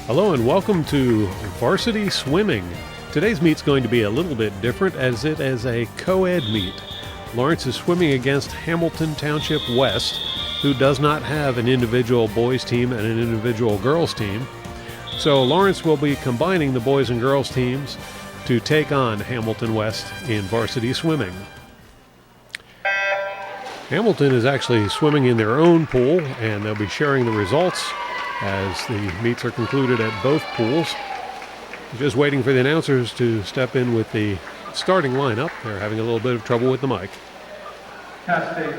Hello and welcome to Varsity Swimming. Today's meet's going to be a little bit different as it is a co-ed meet. Lawrence is swimming against Hamilton Township West, who does not have an individual boys team and an individual girls team. So Lawrence will be combining the boys and girls teams to take on Hamilton West in varsity swimming. Hamilton is actually swimming in their own pool, and they'll be sharing the results as the meets are concluded at both pools. Just waiting for the announcers to step in with the starting lineup. They're having a little bit of trouble with the mic. Testing.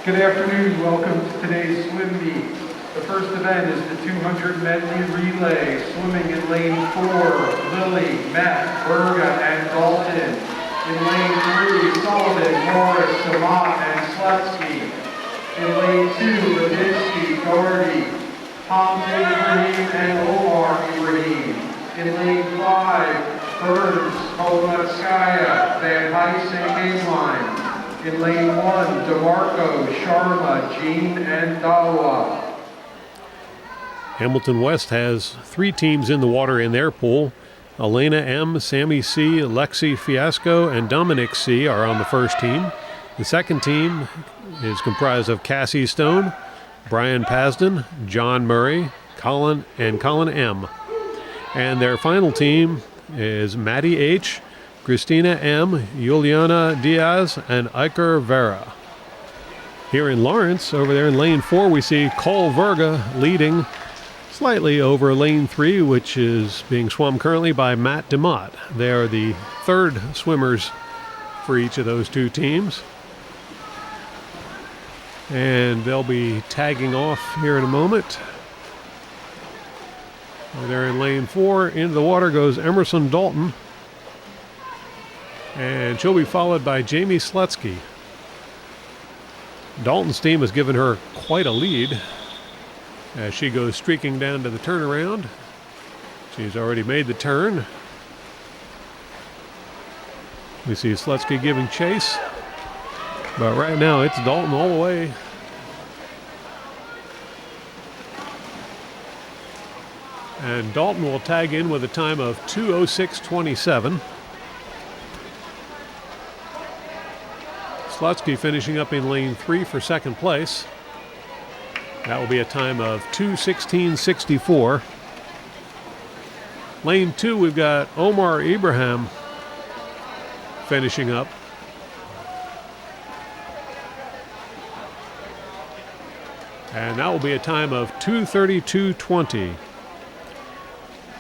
Good afternoon. Welcome to today's swim meet. The first event is the 200 medley relay. Swimming in lane 4, Lily, Matt, Berga, and Dalton. In lane 3, Sullivan, Morris, Samat, and Slutsky. In lane 2, Levinsky, Doherty, Hamdi Ibrahim, and Omar Ibrahim. In lane 5, Burns, Kolmatskaya, Van Heist, and Kameline. In lane 1, DeMarco, Sharma, Jean, and Dawa. Hamilton West has 3 teams in the water in their pool. Elena M., Sammy C., Lexi Fiasco, and Dominic C. are on the first team. The second team is comprised of Cassie Stone, Brian Pasden, John Murray, Colin M. And their final team is Maddie H., Christina M., Juliana Diaz, and Iker Vera. Here in Lawrence, over there in lane 4, we see Cole Verga leading slightly over lane 3, which is being swum currently by Matt DeMott. They are the third swimmers for each of those 2 teams. And they'll be tagging off here in a moment. They're in lane 4. Into the water goes Emerson Dalton. And she'll be followed by Jamie Slutsky. Dalton's team has given her quite a lead as she goes streaking down to the turnaround. She's already made the turn. We see Slutsky giving chase. But right now, it's Dalton all the way. And Dalton will tag in with a time of 2:06:27. Slutsky finishing up in lane 3 for second place. That will be a time of 2:16:64. Lane 2, we've got Omar Ibrahim finishing up. And that will be a time of 2:32:20.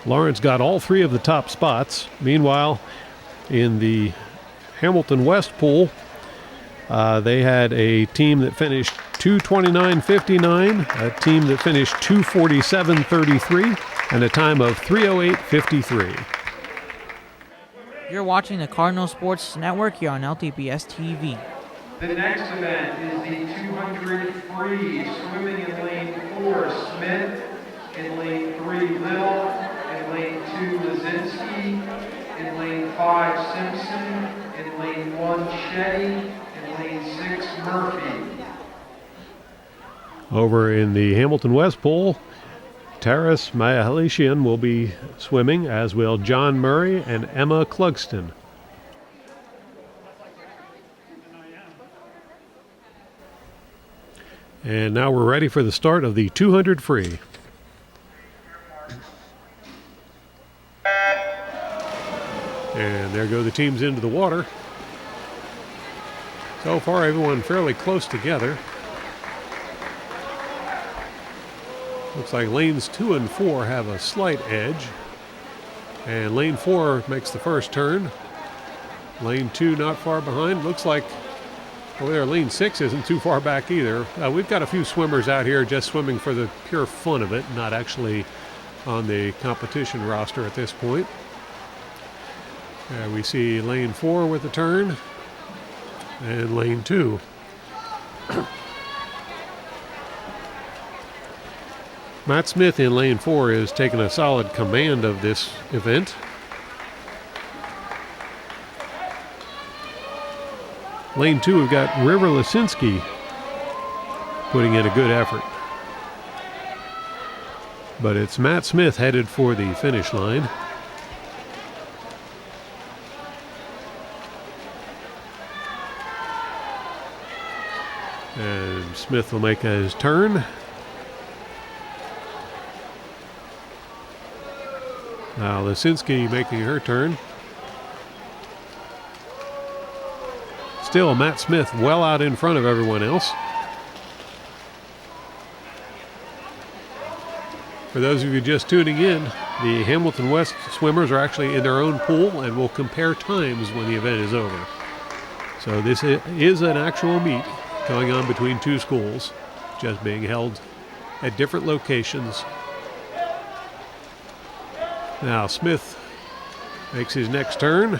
Lawrence got all 3 of the top spots. Meanwhile, in the Hamilton West pool, they had a team that finished 2:29:59, a team that finished 2:47:33, and a time of 3:08:53. You're watching the Cardinal Sports Network here on LTPS TV. The next event is the 200 free. Swimming in lane 4, Smith. In lane 3, Little. In lane 2, Lazinski. In lane 5, Simpson. In lane 1, Shetty. In lane 6, Murphy. Over in the Hamilton West pool, Taras Mahalisian will be swimming, as will John Murray and Emma Clugston. And now we're ready for the start of the 200 free. And there go the teams into the water. So far, everyone fairly close together. Looks like lanes 2 and 4 have a slight edge. And lane 4 makes the first turn. Lane 2 not far behind. Looks like over there, lane 6 isn't too far back either. We've got a few swimmers out here just swimming for the pure fun of it, not actually on the competition roster at this point. We see lane 4 with the turn, and lane 2. Matt Smith in lane 4 is taking a solid command of this event. Lane 2, we've got River Lasinski putting in a good effort. But it's Matt Smith headed for the finish line. And Smith will make his turn. Now Lisinski making her turn. Still Matt Smith well out in front of everyone else. For those of you just tuning in, the Hamilton West swimmers are actually in their own pool and will compare times when the event is over. So this is an actual meet going on between two schools, just being held at different locations. Now Smith makes his next turn.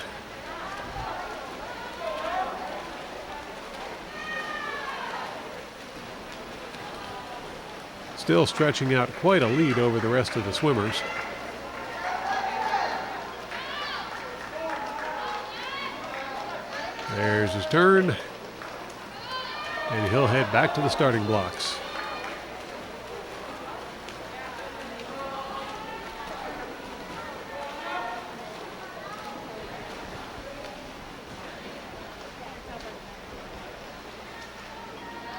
Still stretching out quite a lead over the rest of the swimmers. There's his turn. And he'll head back to the starting blocks.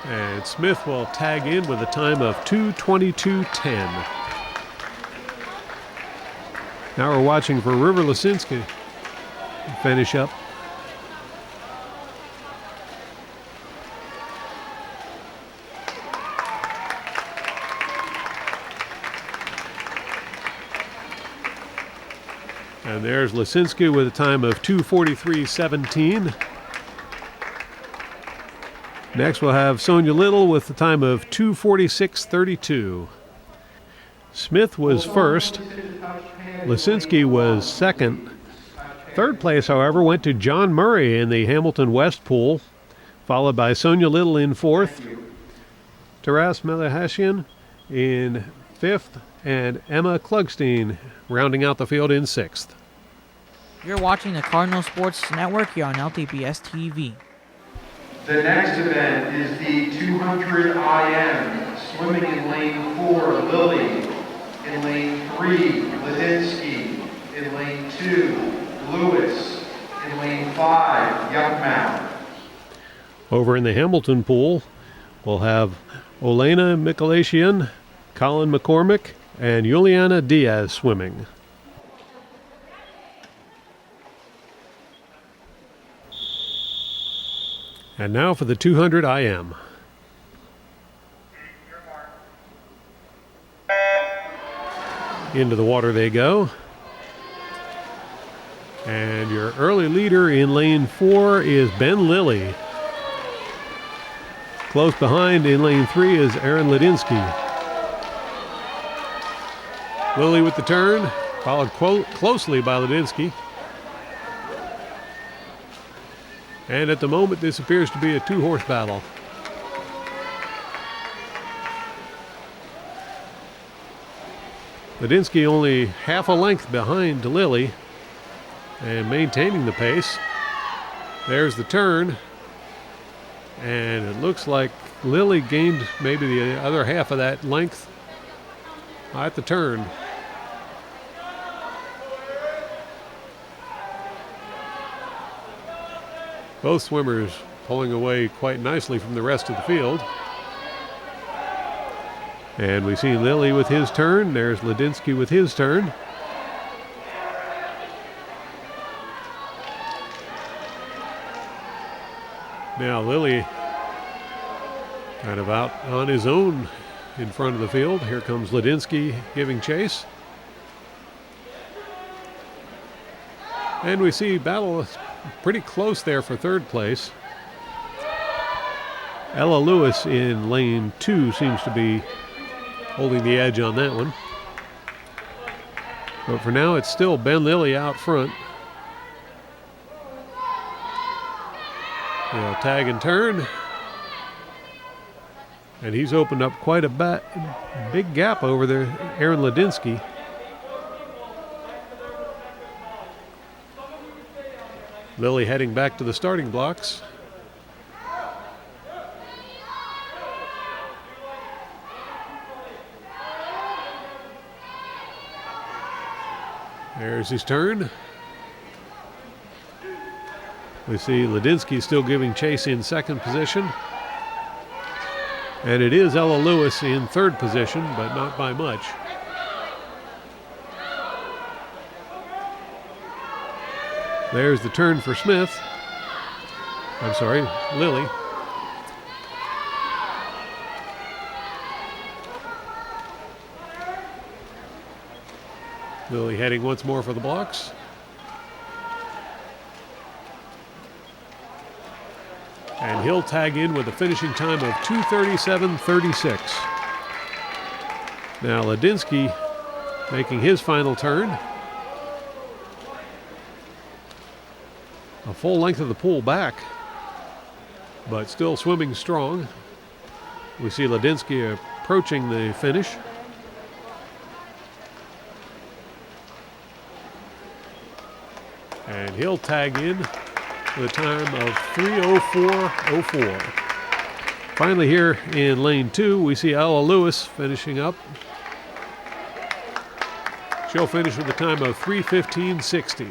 And Smith will tag in with a time of 2:22.10. Now we're watching for River Lisinski finish up. And there's Lisinski with a time of 2:43.17. Next we'll have Sonia Little with a time of 2:46.32. Smith was first. Lisinski was second. Third place, however, went to John Murray in the Hamilton West pool, followed by Sonia Little in fourth, Taras Melahashian in fifth, and Emma Klugstein rounding out the field in sixth. You're watching the Cardinal Sports Network here on LTPS TV. The next event is the 200 IM, swimming in lane 4, Lilly. In lane 3, Ladinsky. In lane 2, Lewis. In lane 5, Yuckmouth. Over in the Hamilton pool, we'll have Olena Mikulashian, Colin McCormick, and Juliana Diaz swimming. And now for the 200 IM. Into the water they go. And your early leader in lane 4 is Ben Lilly. Close behind in lane 3 is Aaron Ladinsky. Lilly with the turn, followed closely by Ladinsky. And at the moment, this appears to be a two-horse battle. Ladinsky only half a length behind Lilly and maintaining the pace. There's the turn. And it looks like Lilly gained maybe the other half of that length at the turn. Both swimmers pulling away quite nicely from the rest of the field. And we see Lilly with his turn. There's Ladinsky with his turn. Now Lilly kind of out on his own in front of the field. Here comes Ladinsky giving chase. And we see battle pretty close there for third place. Ella Lewis in lane 2 seems to be holding the edge on that one. But for now, it's still Ben Lilly out front. He'll tag and turn. And he's opened up quite a big gap over there, Aaron Ladinsky. Lilly heading back to the starting blocks. There's his turn. We see Ladinsky still giving chase in second position. And it is Ella Lewis in third position, but not by much. There's the turn for Smith. I'm sorry, Lilly. Lilly heading once more for the blocks. And he'll tag in with a finishing time of 2:37.36. Now Ladinsky making his final turn. A full length of the pool back, but still swimming strong. We see Ladinsky approaching the finish. And he'll tag in with a time of 3:04.04. Finally here in lane 2, we see Ella Lewis finishing up. She'll finish with a time of 3:15.60.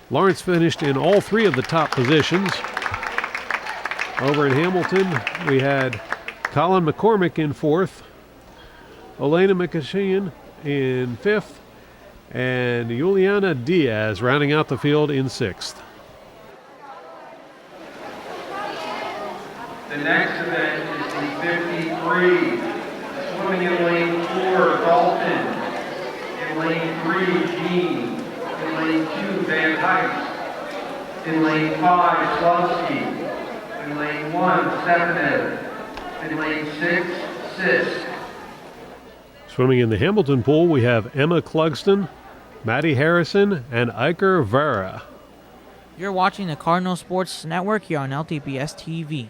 Lawrence finished in all three of the top positions. Over in Hamilton, we had Colin McCormick in fourth, Elena McCashian in fifth, and Juliana Diaz rounding out the field in sixth. The next event is the 53. Swimming in lane 4, Dalton. In lane 3, Jean. In lane 2, Van Heist. In lane 5, Slavsky. In lane 1, Stepanev. In lane 6, Sisk. Swimming in the Hamilton pool, we have Emma Clugston, Maddie Harrison, and Iker Vera. You're watching the Cardinal Sports Network here on LTBS TV.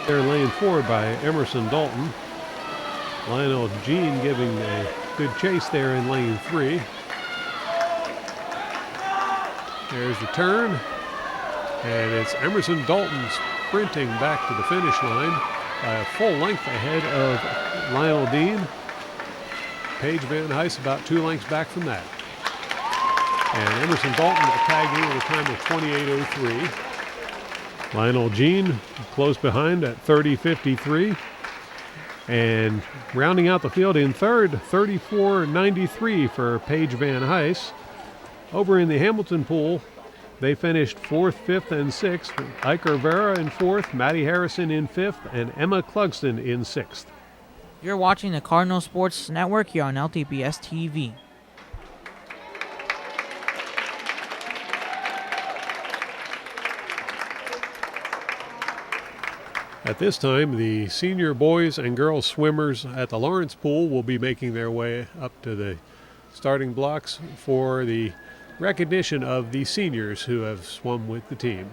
They're lane 4 by Emerson Dalton. Lionel Jean giving a good chase there in lane 3. There's the turn, and it's Emerson Dalton sprinting back to the finish line by a full length ahead of Lionel Dean. Paige Van Heist about 2 lengths back from that. And Emerson Dalton tagging with a time of 28:03. Lionel Jean close behind at 30:53. And rounding out the field in third, 34:93 for Paige Van Heist. Over in the Hamilton pool, they finished 4th, 5th, and 6th. Iker Vera in 4th, Maddie Harrison in 5th, and Emma Clugston in 6th. You're watching the Cardinal Sports Network here on LTBS TV. At this time, the senior boys and girls swimmers at the Lawrence pool will be making their way up to the starting blocks for the recognition of the seniors who have swum with the team.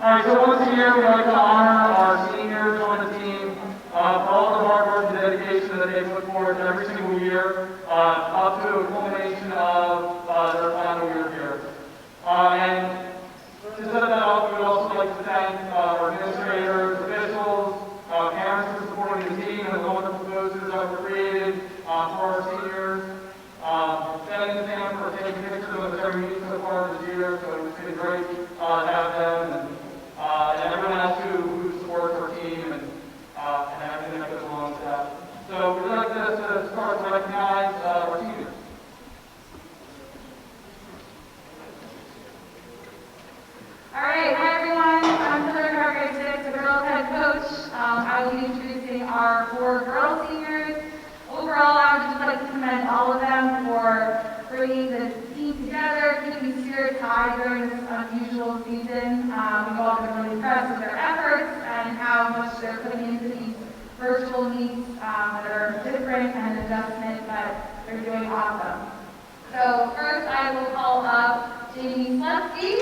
All right, so once a year we like to honor our seniors on the team for all the hard work and dedication that they put forth every single year, up to a culmination of their final year here. And to set that up, we would also like to thank our administrators, officials, parents for supporting the team and the wonderful coaches that were created for our seniors. Thanking them for taking pictures of us every week so far this year, so it's been great to have them and everyone else who supports our team and everything that goes along with that. So we'd like to start to recognize our seniors. All right, hi everyone. I'm Heather, grade 6, the girls head coach. I will be introducing our 4 girl seniors. Overall, I would just like to commend all of them for bringing the team together, keeping the spirits high during this unusual season. We've all been really impressed with their efforts and how much they're putting into these virtual meets that are different and an adjustment, but they're doing awesome. So first, I will call up Jamie Slutsky.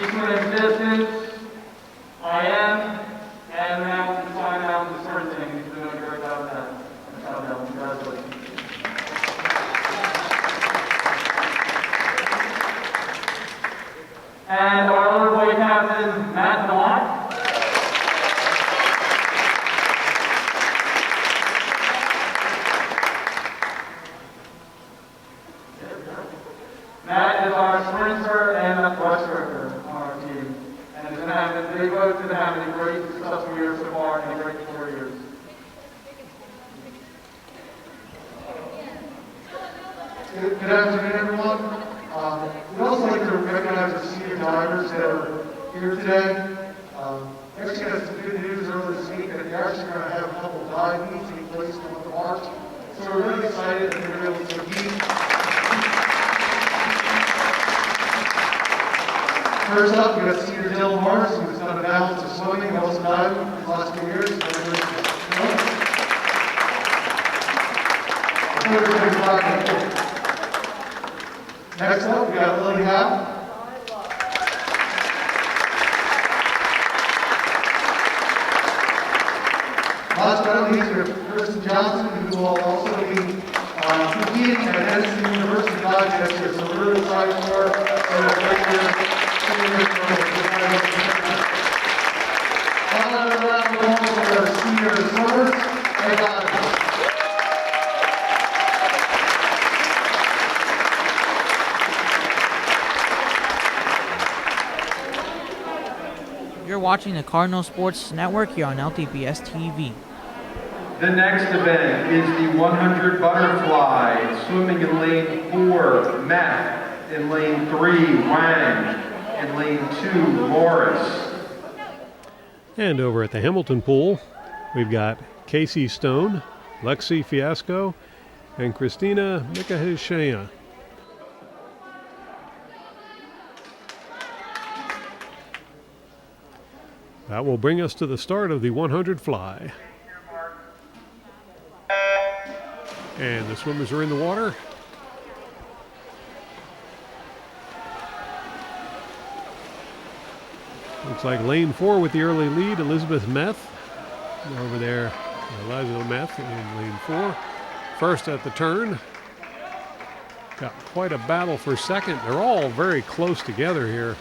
She's swimming distance, IM, and mountain, flying mountain sprinting. He's doing a great job at that. Congratulations. And our other boy captain, Matt Delon. Matt is our sprinter and breaststroker on our team. And they both have been having a great, successful year so far and a great 4 years. Good afternoon, everyone. We'd also like to recognize the senior divers that are here today. We actually got some good news earlier this week that they're actually going to have a couple of dive meets take place in the month of March. So we're really excited that they're able to compete. First up, we got senior Dylan Morris, who's done a balance of swimming and also diving for the last 2 years. Next up, we got Lily Howe. Last but not least, we have Kristen Johnson, who will also be competing at Edison University College next year. So we're really excited for her. And a great year. Another round of applause for our senior swimmers and divers. You're watching the Cardinal Sports Network here on LTBS TV. The next event is the 100 butterfly, swimming in lane 4, Matt, in lane 3, Wang, in lane 2, Morris. And over at the Hamilton pool, we've got Casey Stone, Lexi Fiasco, and Christina Mikahishaya. That will bring us to the start of the 100 fly. And the swimmers are in the water. Looks like lane 4 with the early lead, Elizabeth Meth. Over there, Eliza Meth in lane 4. First at the turn. Got quite a battle for second. They're all very close together here.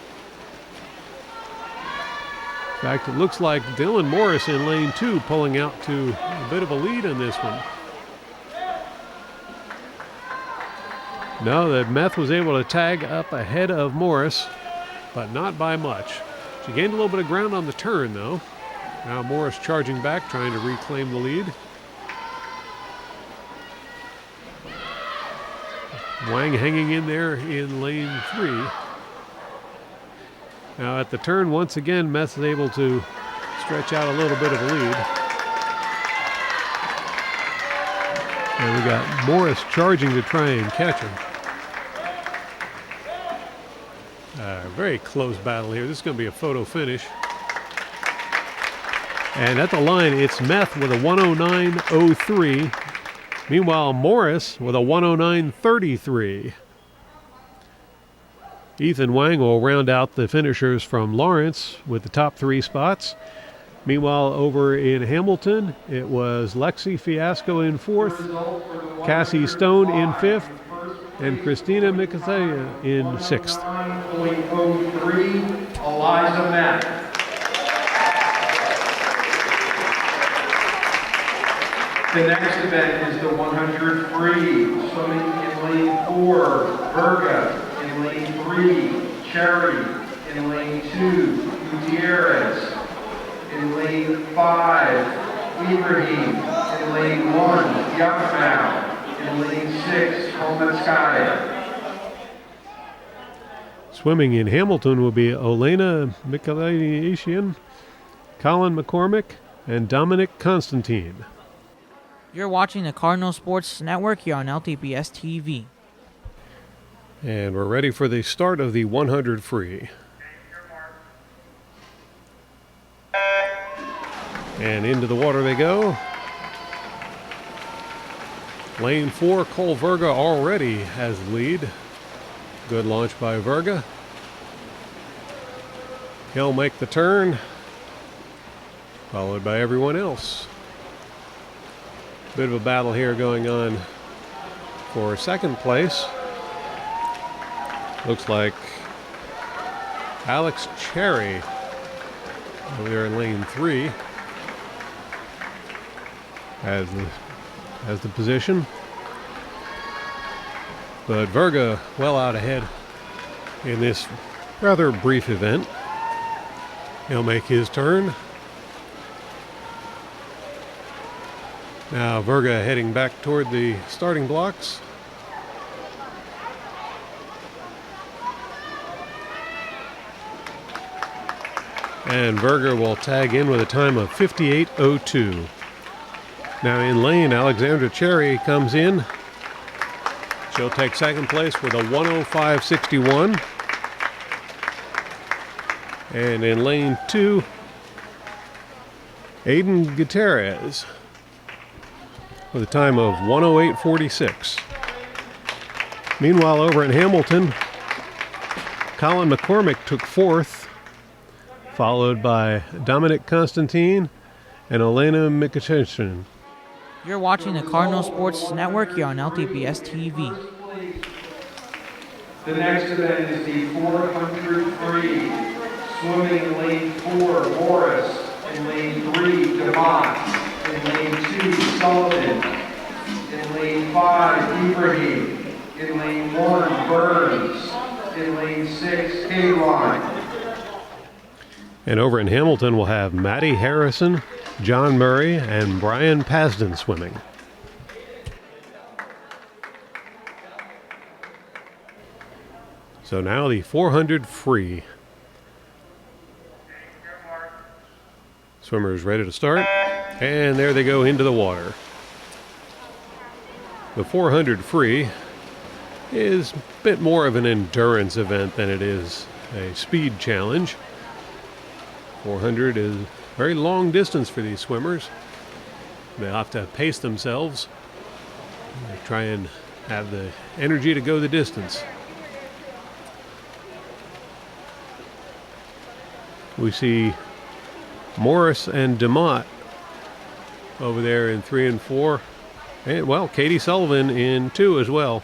In fact, it looks like Dylan Morris in lane 2 pulling out to a bit of a lead in this one. No, that Meth was able to tag up ahead of Morris, but not by much. She gained a little bit of ground on the turn, though. Now Morris charging back, trying to reclaim the lead. Wang hanging in there in lane 3. Now at the turn, once again, Meth is able to stretch out a little bit of a lead. And we got Morris charging to try and catch him. Very close battle here. This is going to be a photo finish. And at the line, it's Meth with a 109.03. Meanwhile, Morris with a 109.33. Ethan Wang will round out the finishers from Lawrence with the top 3 spots. Meanwhile, over in Hamilton, it was Lexi Fiasco in 4th, Cassie Stone in 5th, and Christina Mikasaya in 6th. 9.03, Eliza Matt. The next event is the 100 free, swimming in lane 4, Virga. In lane 3, Cherry. In lane 2, Gutierrez. In lane 5, Ibrahim. In lane 1, Yakmau. In lane 6, Kometskaya. Swimming in Hamilton will be Olena Mikalaishian, Colin McCormick, and Dominic Constantine. You're watching the Cardinal Sports Network here on LTBS TV. And we're ready for the start of the 100 free. And into the water they go. Lane 4, Cole Verga already has the lead. Good launch by Verga. He'll make the turn, followed by everyone else. Bit of a battle here going on for second place. Looks like Alex Cherry over there in lane 3 has the position. But Verga well out ahead in this rather brief event. He'll make his turn. Now Verga heading back toward the starting blocks. And Verga will tag in with a time of 58:02. Now in lane, Alexandra Cherry comes in. She'll take second place with a 105.61. And in lane 2, Aiden Gutierrez with a time of 108.46. Meanwhile, over in Hamilton, Colin McCormick took fourth, followed by Dominic Constantine and Elena Mikachin. You're watching the Cardinal Sports Network here on LTPS TV. The next event is the 400 free. Swimming in lane 4, Morris. In lane 3, DeMott. In lane 2, Sullivan. In lane 5, Ibrahim. In lane 1, Burns. In lane 6, Kayline. And over in Hamilton, we'll have Maddie Harrison, John Murray, and Brian Pasden swimming. So now the 400 free. Swimmers ready to start, and there they go into the water. The 400 free is a bit more of an endurance event than it is a speed challenge. 400 is a very long distance for these swimmers. They'll have to pace themselves, try and have the energy to go the distance. We see Morris and DeMott over there in 3 and 4. And, well, Katie Sullivan in 2 as well.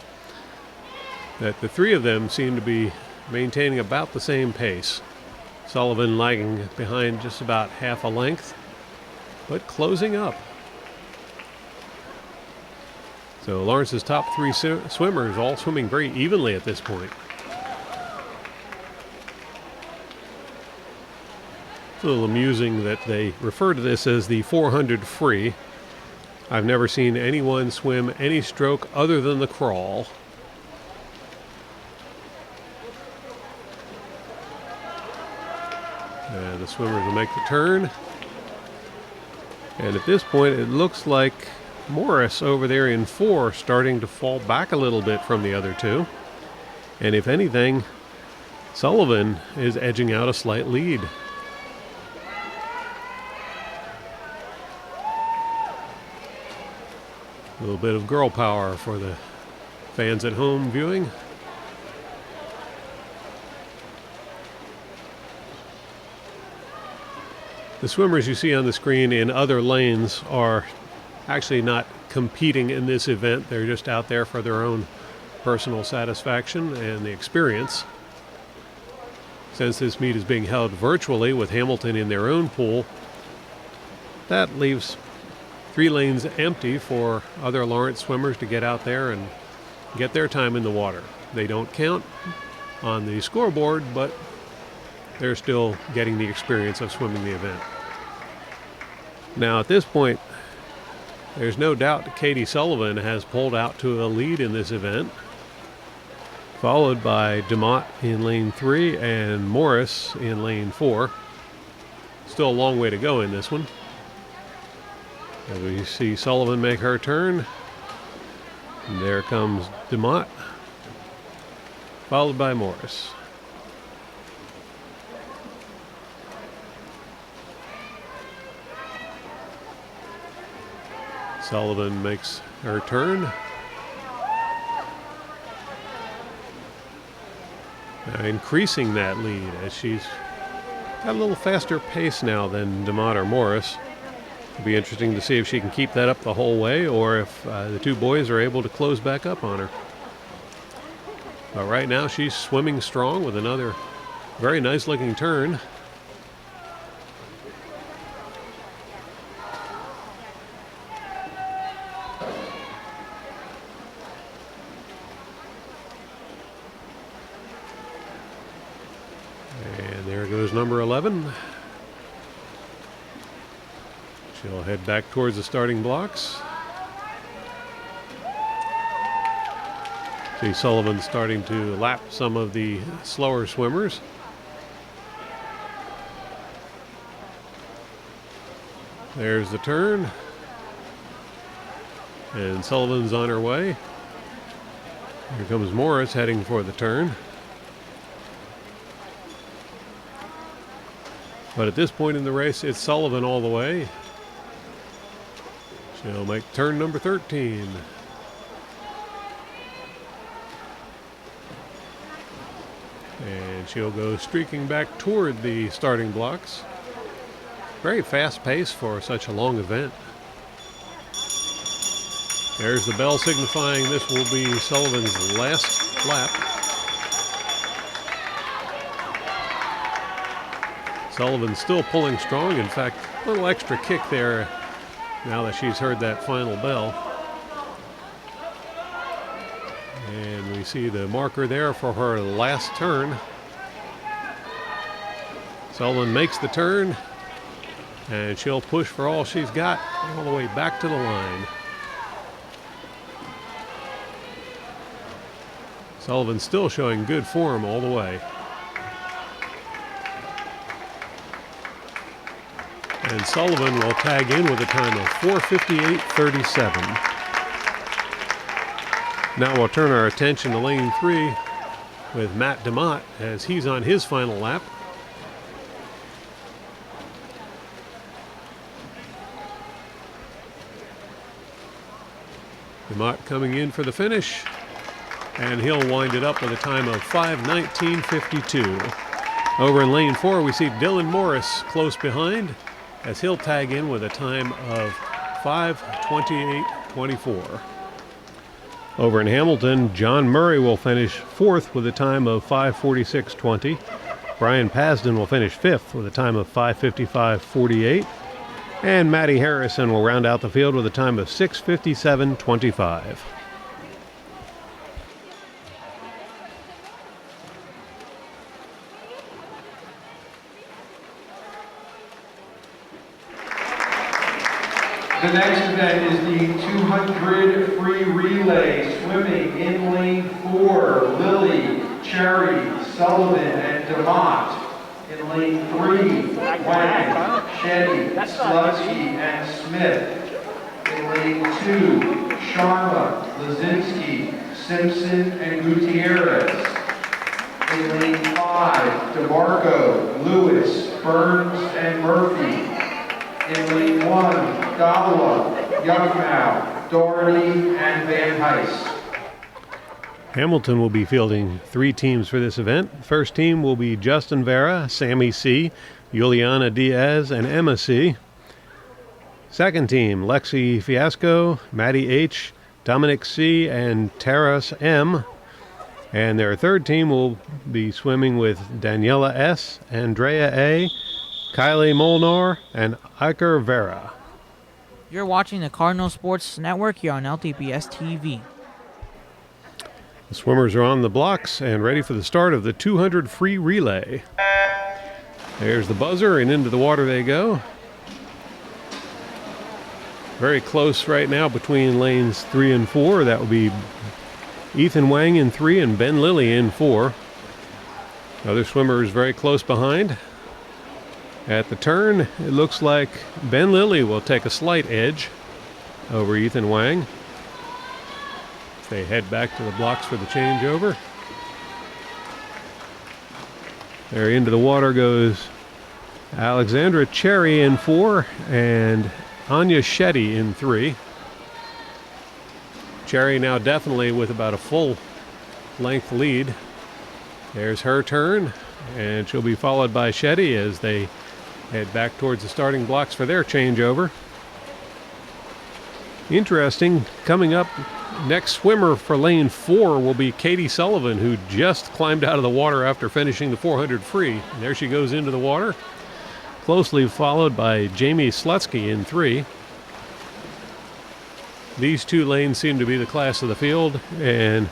That the three of them seem to be maintaining about the same pace. Sullivan lagging behind just about half a length, but closing up. So Lawrence's top 3 swimmers all swimming very evenly at this point. It's a little amusing that they refer to this as the 400 free. I've never seen anyone swim any stroke other than the crawl. And the swimmers will make the turn. And at this point, it looks like Morris over there in 4 starting to fall back a little bit from the other two. And if anything, Sullivan is edging out a slight lead. A little bit of girl power for the fans at home viewing. The swimmers you see on the screen in other lanes are actually not competing in this event. They're just out there for their own personal satisfaction and the experience. Since this meet is being held virtually with Hamilton in their own pool, that leaves 3 lanes empty for other Lawrence swimmers to get out there and get their time in the water. They don't count on the scoreboard, but they're still getting the experience of swimming the event. Now at this point, there's no doubt that Katie Sullivan has pulled out to a lead in this event, followed by DeMott in lane 3 and Morris in lane 4. Still a long way to go in this one. As we see Sullivan make her turn. And there comes DeMott, followed by Morris. Sullivan makes her turn. Now increasing that lead as she's got a little faster pace now than DeMott or Morris. It'll be interesting to see if she can keep that up the whole way or if the two boys are able to close back up on her. But right now she's swimming strong with another very nice looking turn. And there goes number 11. She'll head back towards the starting blocks. See Sullivan starting to lap some of the slower swimmers. There's the turn. And Sullivan's on her way. Here comes Morris heading for the turn. But at this point in the race, it's Sullivan all the way. She'll make turn number 13. And she'll go streaking back toward the starting blocks. Very fast pace for such a long event. There's the bell signifying this will be Sullivan's last lap. Sullivan's still pulling strong. In fact, a little extra kick there now that she's heard that final bell. And we see the marker there for her last turn. Sullivan makes the turn, and she'll push for all she's got all the way back to the line. Sullivan's still showing good form all the way. And Sullivan will tag in with a time of 4:58.37. Now we'll turn our attention to lane 3 with Matt DeMott as he's on his final lap. DeMott coming in for the finish, and he'll wind it up with a time of 5:19.52. Over in lane 4 we see Dylan Morris close behind as he'll tag in with a time of 5:28.24. Over in Hamilton, John Murray will finish 4th with a time of 5:46.20. Brian Pasden will finish 5th with a time of 5:55.48. And Matty Harrison will round out the field with a time of 6:57.25. The next event is the 200 free relay, swimming in lane 4, Lily, Cherry, Sullivan, and DeMott. In lane 3, Wang, Shetty, Slutsky, and Smith. In lane 2, Sharma, Lazinski, Simpson, and Gutierrez. In lane 5, DeMarco, Lewis, Burns, and Murphy. In lane 1, Davila, Youngmow, Doherty, and Van Heist. Hamilton will be fielding 3 teams for this event. First team will be Justin Vera, Sammy C., Juliana Diaz, and Emma C. Second team, Lexi Fiasco, Maddie H., Dominic C., and Taras M. And their third team will be swimming with Daniela S., Andrea A., Kylie Molnar, and Iker Vera. You're watching the Cardinal Sports Network here on LTPS TV. The swimmers are on the blocks and ready for the start of the 200 free relay. There's the buzzer, and into the water they go. Very close right now between lanes 3 and 4. That will be Ethan Wang in 3 and Ben Lilly in 4. Other swimmers very close behind. At the turn, it looks like Ben Lilly will take a slight edge over Ethan Wang. They head back to the blocks for the changeover. There into the water goes Alexandra Cherry in 4 and Anya Shetty in 3. Cherry now definitely with about a full length lead. There's her turn, And she'll be followed by Shetty as they head back towards the starting blocks for their changeover. Interesting, coming up, next swimmer for lane 4 will be Katie Sullivan, who just climbed out of the water after finishing the 400 free. And there she goes into the water, closely followed by Jamie Slutsky in 3. These 2 lanes seem to be the class of the field, and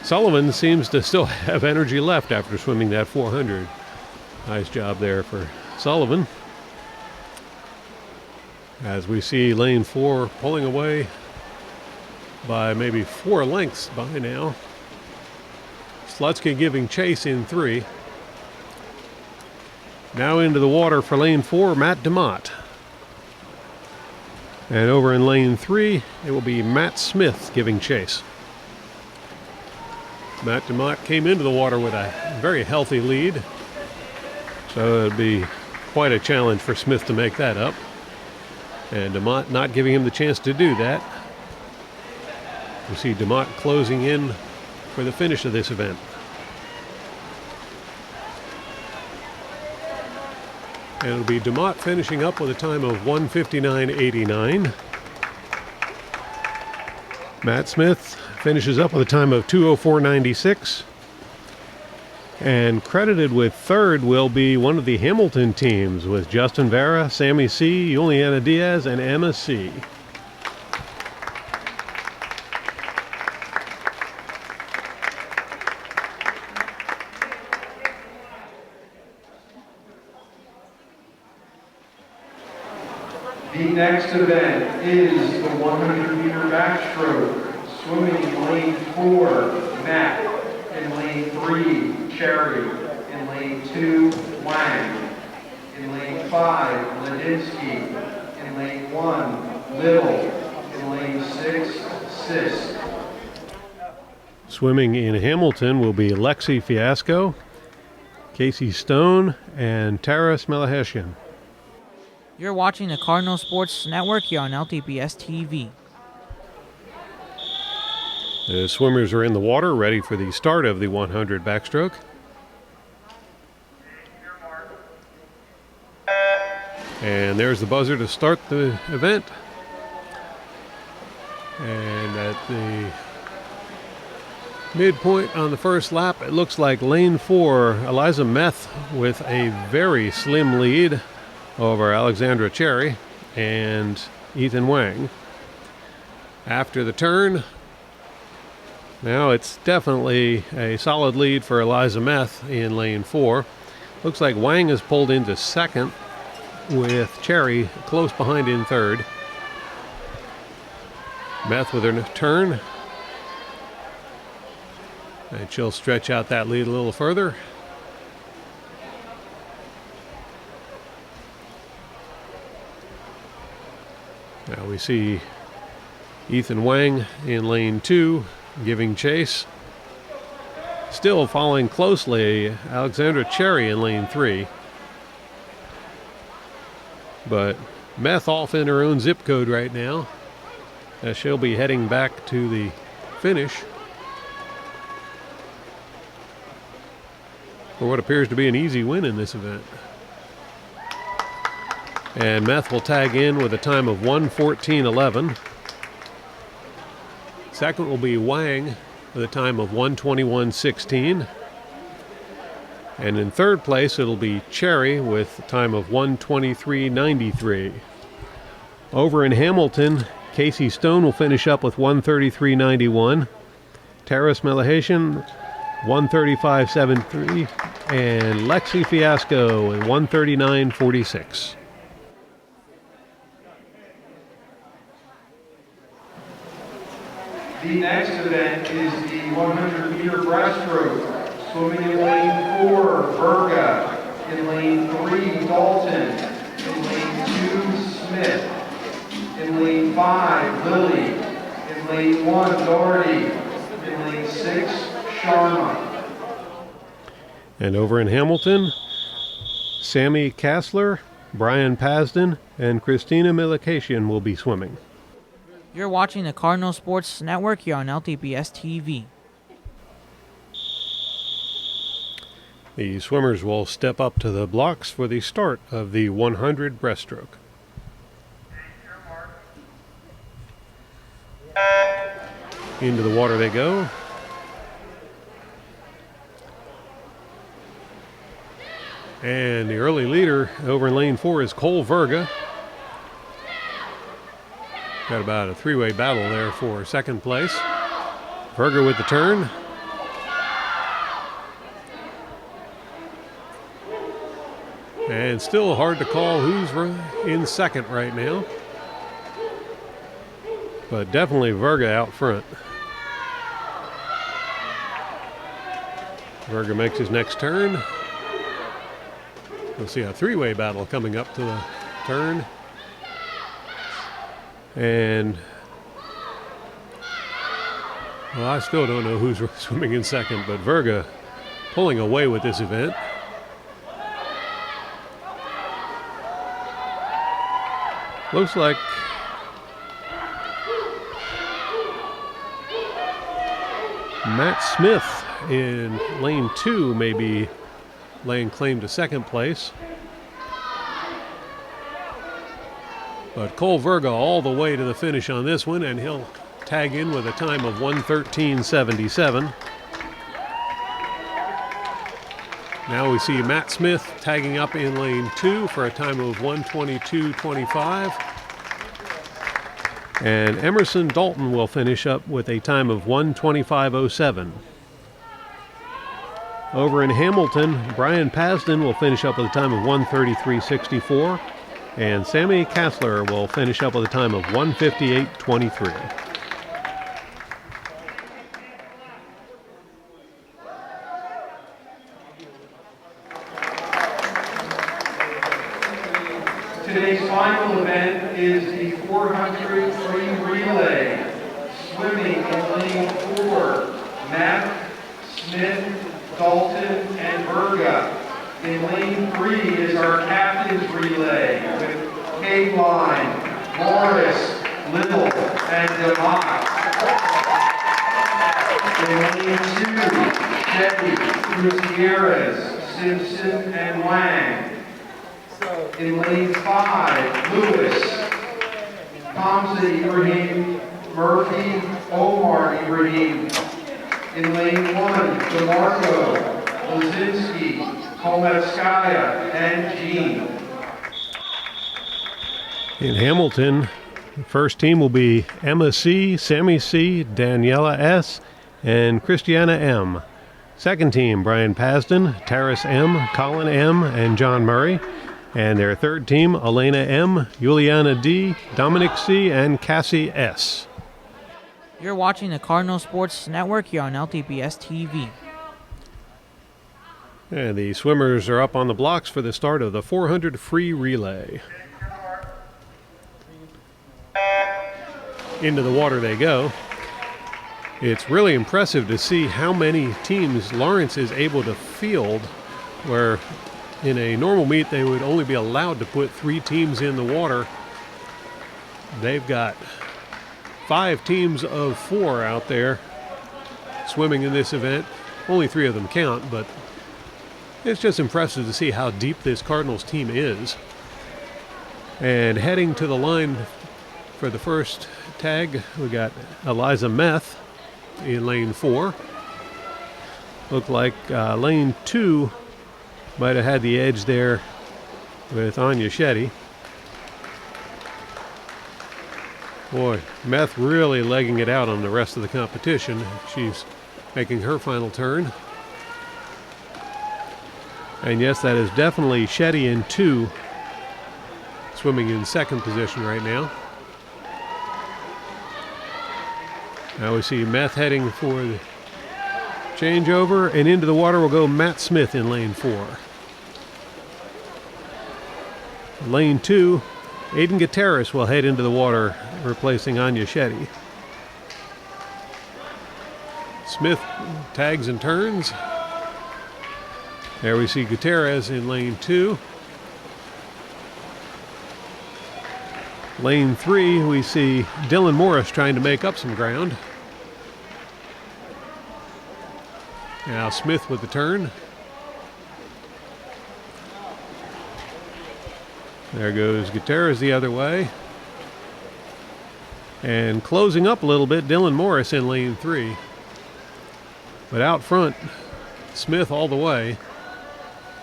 Sullivan seems to still have energy left after swimming that 400. Nice job there for Sullivan. As we see lane 4 pulling away by maybe 4 lengths by now. Slutsky giving chase in 3. Now into the water for lane 4, Matt DeMott. And over in lane 3, it will be Matt Smith giving chase. Matt DeMott came into the water with a very healthy lead, so it'd be quite a challenge for Smith to make that up. And DeMott not giving him the chance to do that. We see DeMott closing in for the finish of this event. And it'll be DeMott finishing up with a time of 1:59.89. Matt Smith finishes up with a time of 2:04.96. And credited with 3rd will be one of the Hamilton teams with Justin Vera, Sammy C., Juliana Diaz, and Emma C. The next event is the 100-meter backstroke. Swimming in lane 4, Matt. In lane 3, Cherry. In lane 2, Wang. In lane 5, Ladinsky. In lane 1, Little. In lane 6, Sis. Swimming in Hamilton will be Lexi Fiasco, Casey Stone, and Tara Smelaheshian. You're watching the Cardinal Sports Network here on LTPS TV. The swimmers are in the water, ready for the start of the 100 backstroke. And there's the buzzer to start the event. And at the midpoint on the first lap, it looks like lane 4, Eliza Meth with a very slim lead over Alexandra Cherry and Ethan Wang. After the turn, now it's definitely a solid lead for Eliza Meth in lane 4. Looks like Wang has pulled into 2nd with Cherry close behind in 3rd. Meth with her turn. And she'll stretch out that lead a little further. Now we see Ethan Wang in lane 2 giving chase. Still following closely Alexandra Cherry in lane 3. But Meth off in her own zip code right now, as she'll be heading back to the finish for what appears to be an easy win in this event. And Meth will tag in with a time of 1:14.11. Second will be Wang with a time of 1:21.16. And in 3rd place, it'll be Cherry with a time of 1:23.93. Over in Hamilton, Casey Stone will finish up with 1:33.91. Tara Smelaheshian, 1:35.73. And Lexi Fiasco in 1:39.46. The next event is the 100-meter breaststroke. Swimming in lane 4, Berga. In lane 3, Dalton. In lane 2, Smith. In lane 5, Lily. In lane 1, Doherty. In lane 6, Sharma. And over in Hamilton, Sammy Kassler, Brian Pasden, and Christina Milikasian will be swimming. You're watching the Cardinal Sports Network here on LTPS TV. The swimmers will step up to the blocks for the start of the 100 breaststroke. Into the water they go. And the early leader over in lane 4 is Cole Verga. Got about a three-way battle there for second place. Verga with the turn. And still hard to call who's in second right now. But definitely Verga out front. Verga makes his next turn. We'll see a three-way battle coming up to the turn. And well, I still don't know who's swimming in second, but Verga pulling away with this event. Looks like Matt Smith in lane 2 may be laying claim to second place. But Cole Verga all the way to the finish on this one, and he'll tag in with a time of 1:13.77. Now we see Matt Smith tagging up in lane 2 for a time of 1:22.25. And Emerson Dalton will finish up with a time of 1:25.07. Over in Hamilton, Brian Pasden will finish up with a time of 1:33.64. And Sammy Kassler will finish up with a time of 1:58.23. Today's final event is the 400 free relay. Swimming in lane 4, Matt, Smith, Dalton, and Verga. In lane 3 is our captain's relay with K-Line, Morris, Little, and DeMott. In lane 2, Chevy, Gutierrez, Simpson, and Wang. In lane 5, Lewis, Thompson, Ibrahim, Murphy, Omar, Ibrahim. In lane 1, DeMarco, Lazinski, Kometskaya, and Jean. In Hamilton, the first team will be Emma C., Sammy C., Daniela S., and Christiana M. Second team, Brian Pasden, Taris M., Colin M., and John Murray. And their third team, Elena M., Juliana D., Dominic C., and Cassie S. You're watching the Cardinal Sports Network here on LTPS TV. And the swimmers are up on the blocks for the start of the 400 free relay. Into the water they go. It's really impressive to see how many teams Lawrence is able to field, where in a normal meet they would only be allowed to put 3 teams in the water. They've got 5 teams of 4 out there swimming in this event. Only 3 of them count, but it's just impressive to see how deep this Cardinals team is. And heading to the line for the first tag, we got Eliza Meth in lane 4. Looked like lane 2 might have had the edge there with Anya Shetty. Boy, Meth really legging it out on the rest of the competition. She's making her final turn. And yes, that is definitely Shetty in 2, swimming in second position right now. Now we see Meth heading for the changeover, and into the water will go Matt Smith in lane 4. Lane 2, Aiden Gutierrez will head into the water, replacing Anya Shetty. Smith tags and turns. There we see Gutierrez in lane 2. Lane 3, we see Dylan Morris trying to make up some ground. Now Smith with the turn. There goes Gutierrez the other way. And closing up a little bit, Dylan Morris in lane 3. But out front, Smith all the way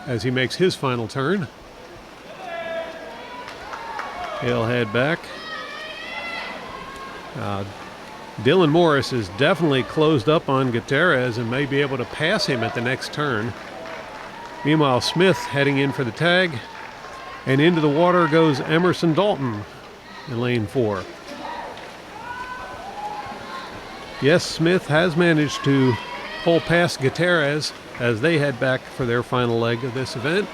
as he makes his final turn. He'll head back. Dylan Morris is definitely closed up on Gutierrez and may be able to pass him at the next turn. Meanwhile, Smith heading in for the tag. And into the water goes Emerson Dalton in lane 4. Yes, Smith has managed to pull past Gutierrez as they head back for their final leg of this event.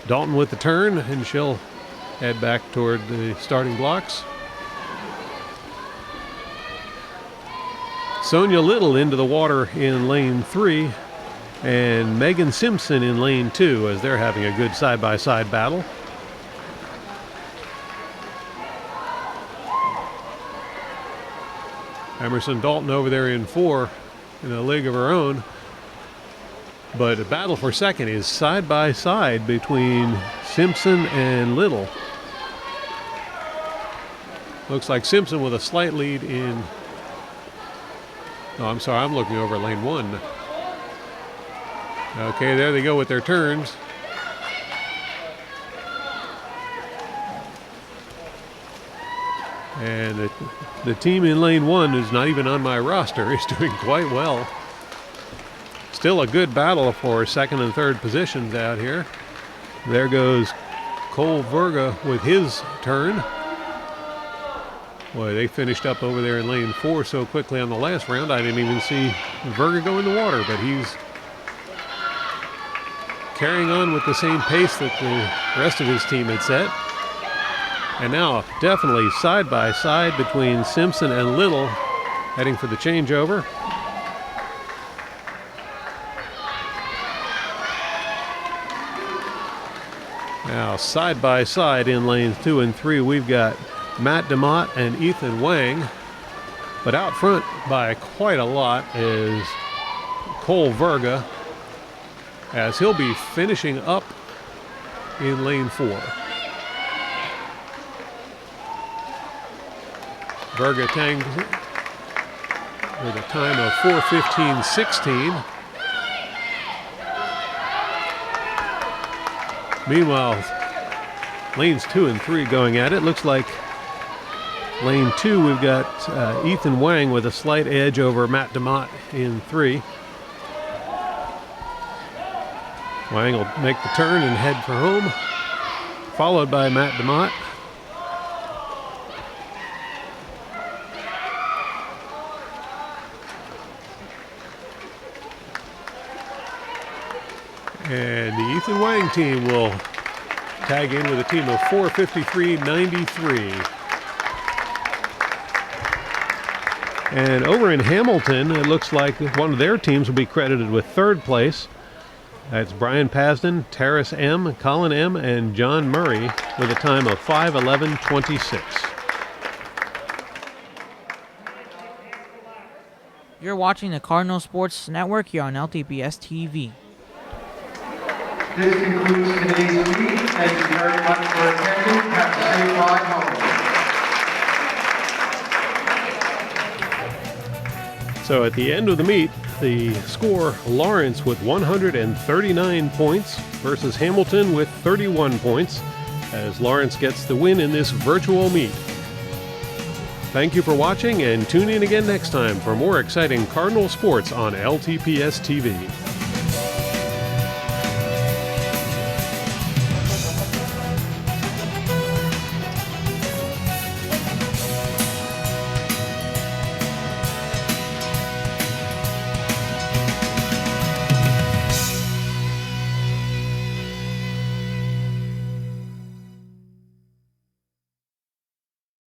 Dalton with the turn, and she'll head back toward the starting blocks. Sonia Little into the water in lane 3, and Megan Simpson in lane 2 as they're having a good side-by-side battle. Emerson Dalton over there in 4 in a league of her own. But the battle for second is side-by-side between Simpson and Little. Looks like Simpson with a slight lead in... Oh, I'm sorry, I'm looking over lane 1. Okay, there they go with their turns. And the team in lane 1 is not even on my roster. Is doing quite well. Still a good battle for second and third positions out here. There goes Cole Verga with his turn. Boy, they finished up over there in lane 4 so quickly on the last round, I didn't even see Verga go in the water, but he's carrying on with the same pace that the rest of his team had set. And now definitely side by side between Simpson and Little, heading for the changeover. Now side by side in lanes 2 and 3, we've got Matt DeMott and Ethan Wang. But out front by quite a lot is Cole Verga, as he'll be finishing up in lane 4. Verga tangs with a time of 4:15.16. Meanwhile, lanes 2 and 3 going at it. Looks like lane 2, we've got Ethan Wang with a slight edge over Matt DeMott in 3. Wang will make the turn and head for home, followed by Matt DeMott. And the Ethan Wang team will tag in with a team of 4:53.93. And over in Hamilton, it looks like one of their teams will be credited with third place. That's Brian Pasden, Terrace M., Colin M., and John Murray with a time of 5:11.26. You're watching the Cardinal Sports Network here on LTPS TV. This concludes today's meet. Thank you very much for attending. Have a safe ride home. So at the end of the meet, the score, Lawrence with 139 points versus Hamilton with 31 points, as Lawrence gets the win in this virtual meet. Thank you for watching, and tune in again next time for more exciting Cardinal sports on LTPS TV.